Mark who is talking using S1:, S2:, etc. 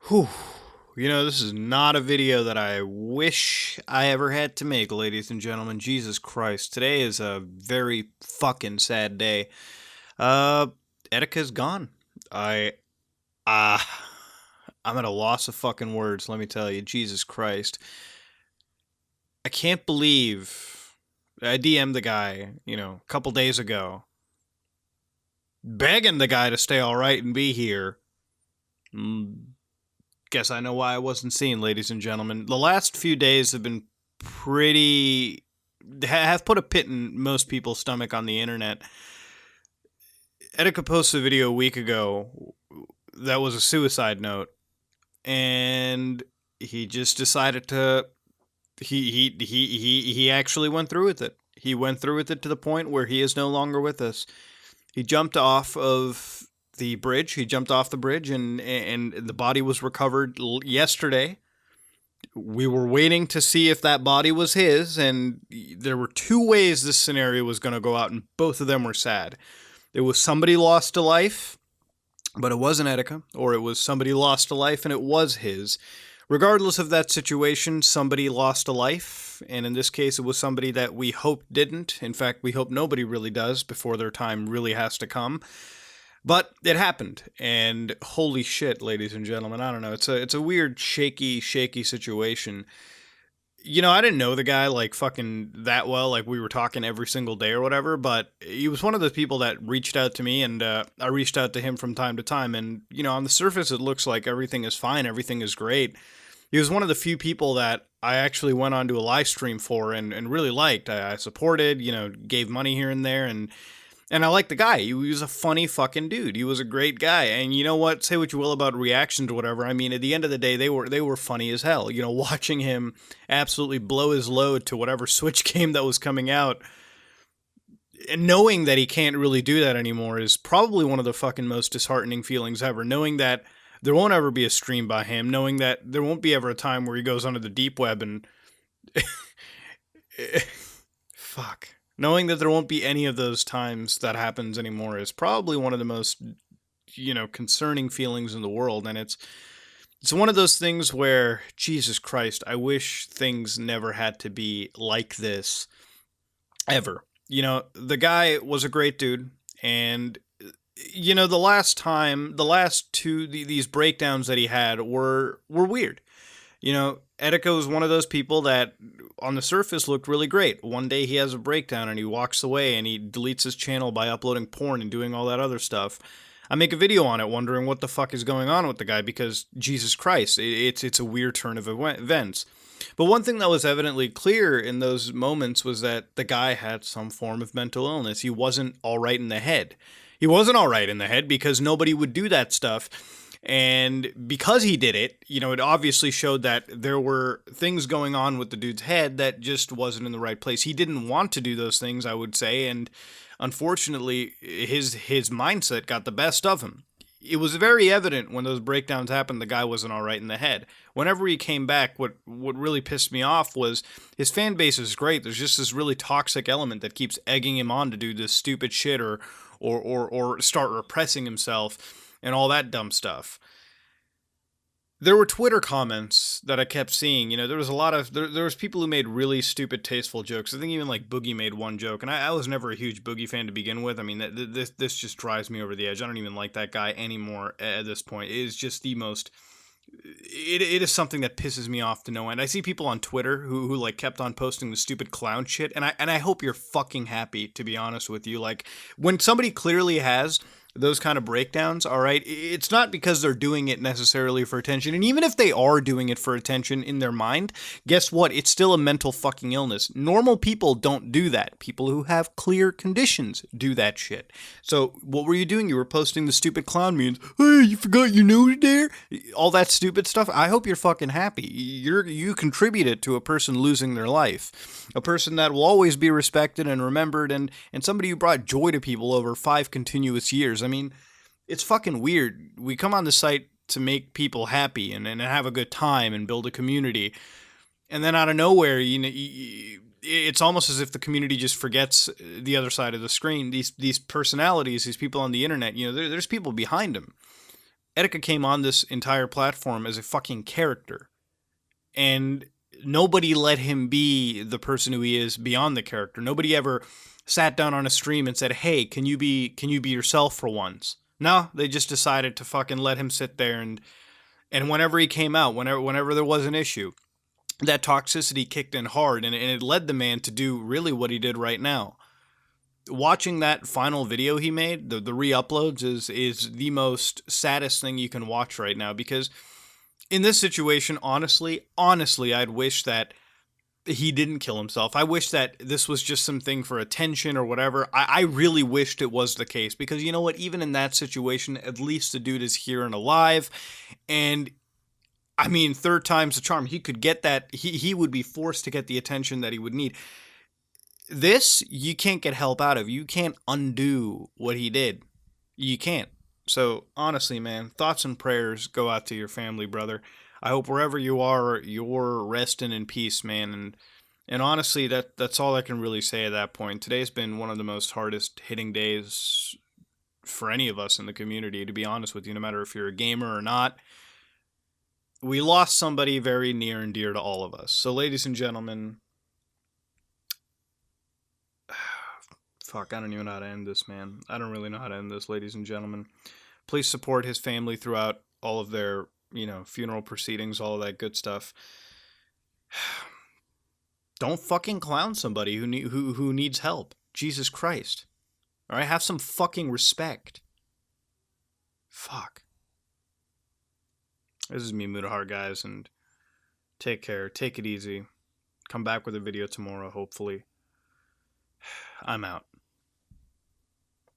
S1: Whew. This is not a video that I wish I ever had to make, ladies and gentlemen. Jesus Christ. Today is a very fucking sad day. Uh, Etika's gone. I, uh, I'm at a loss of fucking words, let me tell you. Jesus Christ. I can't believe I DM'd the guy, a couple days ago, begging the guy to stay alright and be here. Guess I know why I wasn't seen, ladies and gentlemen. The last few days have been pretty. Have put a pit in most people's stomach on the internet. Etika posted a video a week ago that was a suicide note, and he just decided to. He actually went through with it. He went through with it to the point where he is no longer with us. He jumped off of the bridge. He jumped off the bridge, and the body was recovered yesterday. We were waiting to see if that body was his, and there were two ways this scenario was going to go out, and both of them were sad. It was somebody lost a life, but it wasn't Etika, or it was somebody lost a life and it was his. Regardless of that situation, somebody lost a life, and in this case, it was somebody that we hope didn't. In fact, we hope nobody really does before their time really has to come. But it happened, and holy shit, ladies and gentlemen, I don't know. It's a weird, shaky situation. I didn't know the guy like fucking that well, like we were talking every single day or whatever, but he was one of those people that reached out to me, and I reached out to him from time to time, and on the surface it looks like everything is fine, everything is great. He was one of the few people that I actually went on to a live stream for and really liked. I supported, gave money here and there, and I liked the guy. He was a funny fucking dude. He was a great guy. And you know what? Say what you will about reactions or whatever. I mean, at the end of the day, they were funny as hell. Watching him absolutely blow his load to whatever Switch game that was coming out, and knowing that he can't really do that anymore is probably one of the fucking most disheartening feelings ever. Knowing that there won't ever be a stream by him, knowing that there won't be ever a time where he goes onto the deep web and fuck. Knowing that there won't be any of those times that happens anymore is probably one of the most, concerning feelings in the world. And it's one of those things where, Jesus Christ, I wish things never had to be like this ever. The guy was a great dude, and the last two these breakdowns that he had were weird. Etika was one of those people that on the surface looked really great. One day he has a breakdown and he walks away and he deletes his channel by uploading porn and doing all that other stuff. I make a video on it wondering what the fuck is going on with the guy, because Jesus Christ, it's a weird turn of events. But one thing that was evidently clear in those moments was that the guy had some form of mental illness. He wasn't all right in the head. He wasn't all right in the head because nobody would do that stuff. And because he did it, it obviously showed that there were things going on with the dude's head that just wasn't in the right place. He didn't want to do those things, I would say, and unfortunately, his mindset got the best of him. It was very evident when those breakdowns happened, the guy wasn't all right in the head. Whenever he came back, what really pissed me off was his fan base is great. There's just this really toxic element that keeps egging him on to do this stupid shit or start repressing himself and all that dumb stuff. There were Twitter comments that I kept seeing. There was a lot of there was people who made really stupid, tasteful jokes. I think even like Boogie made one joke, and I was never a huge Boogie fan to begin with. I mean, this just drives me over the edge. I don't even like that guy anymore at this point. It is just the most. It is something that pisses me off to no end. I see people on Twitter who like kept on posting the stupid clown shit, and I hope you're fucking happy, to be honest with you. Like, when somebody clearly has those kind of breakdowns, all right, it's not because they're doing it necessarily for attention. And even if they are doing it for attention in their mind, guess what? It's still a mental fucking illness. Normal people don't do that. People who have clear conditions do that shit. So what were you doing? You were posting the stupid clown memes. Hey, you forgot your nose there? All that stupid stuff. I hope you're fucking happy. You contributed to a person losing their life. A person that will always be respected and remembered, and somebody who brought joy to people over 5 continuous years. I mean, it's fucking weird. We come on the site to make people happy and have a good time and build a community. And then out of nowhere, it's almost as if the community just forgets the other side of the screen. These personalities, these people on the internet, there's people behind them. Etika came on this entire platform as a fucking character, and nobody let him be the person who he is beyond the character. Nobody ever sat down on a stream and said, "Hey, can you be yourself for once?" No, they just decided to fucking let him sit there, and whenever he came out, whenever there was an issue, that toxicity kicked in hard, and it led the man to do really what he did right now. Watching that final video he made, the re-uploads, is the most saddest thing you can watch right now, because in this situation, honestly, I'd wish that he didn't kill himself. I wish that this was just something for attention or whatever. I really wished it was the case, because you know what? Even in that situation, at least the dude is here and alive. And I mean, third time's the charm. He could get that. He would be forced to get the attention that he would need. This, you can't get help out of. You can't undo what he did. You can't. So, honestly, man, thoughts and prayers go out to your family, brother. I hope wherever you are, you're resting in peace, man. And honestly, that's all I can really say at that point. Today's been one of the most hardest hitting days for any of us in the community, to be honest with you, no matter if you're a gamer or not. We lost somebody very near and dear to all of us. So, ladies and gentlemen, fuck, I don't even know how to end this, man. I don't really know how to end this, ladies and gentlemen. Please support his family throughout all of their, funeral proceedings, all of that good stuff. Don't fucking clown somebody who needs help. Jesus Christ. All right, have some fucking respect. Fuck. This is me, Mudahar, guys, and take care. Take it easy. Come back with a video tomorrow, hopefully. I'm out.